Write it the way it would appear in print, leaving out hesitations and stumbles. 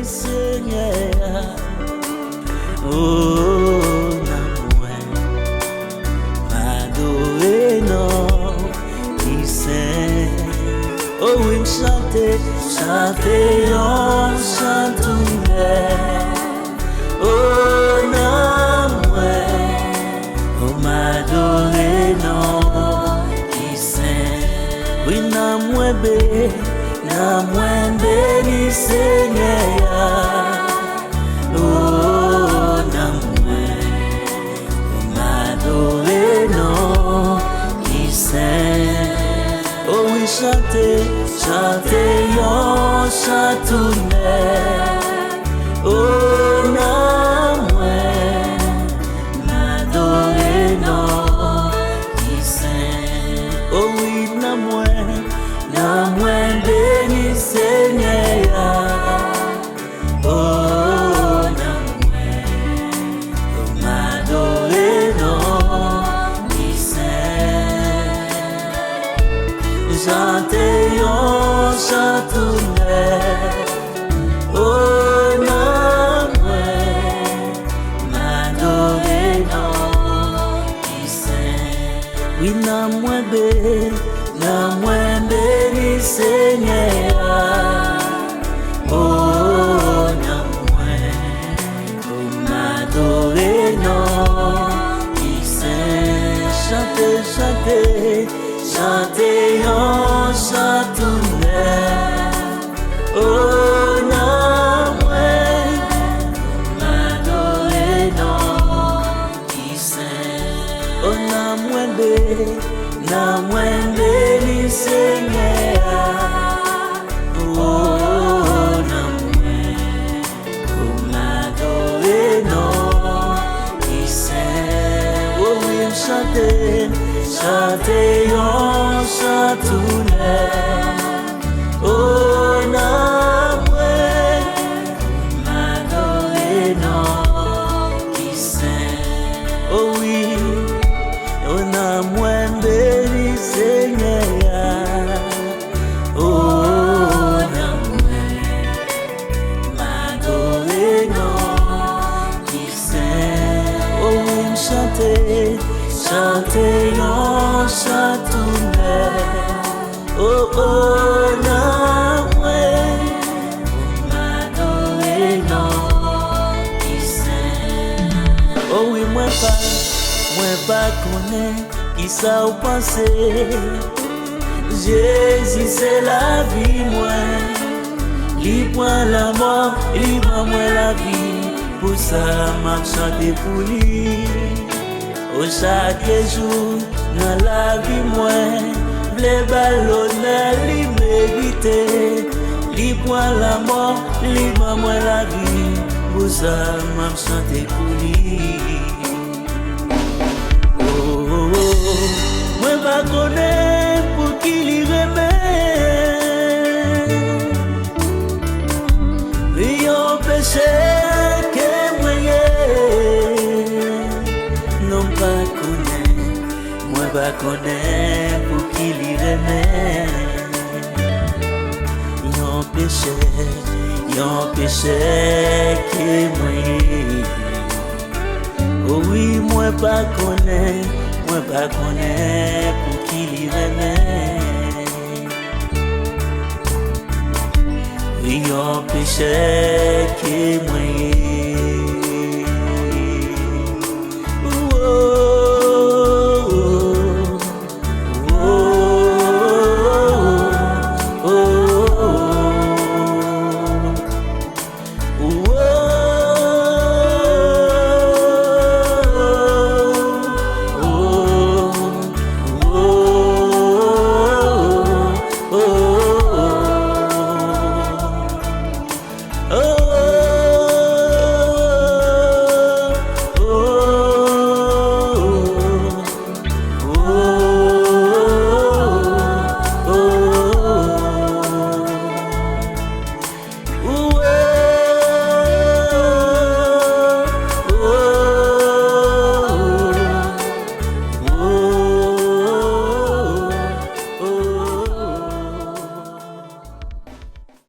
Seigneur. Oh, namwe, m'adorer non, qui sait. Oh oui, chanter, chanter, on chante oh, namwe, oh, m'adorer non, qui sait. Oui, namwe, béni Seigneur. Oh, namwe, m'adorer non, qui sait. Oh oui, chantez, chantez, on chante oh, namwe, m'adorer non, qui sait. Oh oui, namwe, béni Seigneur. Oh, namwe, m'adorer non, qui sait. Chantez, on chante oh, namwe, m'adorer non, qui sait. Oui, namwe, béni Seigneur. Oh, namwe, m'adorer non, qui sait. Chantez, chantez, chantez, on chante oh, namwe, m'adorer non, qui sait. Oh, namwe, béni Seigneur. Oh, namwe, m'adorer non, qui sait. Oh oui, chantez, chantez, on chante oh, namwe, m'adorer non, qui sait. Oh oui, oh, namwe, béni Seigneur. Oh, namwe, m'adorer non, qui sait. Oh oui, chantez, chantez, on chante oh, oh, namwe, m'adorer non, qui sait. Oh oui, moi pas connaît qui ça ou penser. Jésus c'est la vie, moi. Li point la mort, li moi la vie. Pour ça m'a chanté pour lui. Au chaque jour dans la vie, moi. Les ballons li mérité. Li point la mort, li moi la vie. Pour ça m'a chanté pour lui. Moi va connaître pour qui l'y remet. Oui, on péché que moi non pas connaître. Moi va connaître pour qui l'y remet. Yon péché que moi. Oh oui, moi pas connaître. Moi pas connaître pour qui l'y remet. Oui, on péché que moi.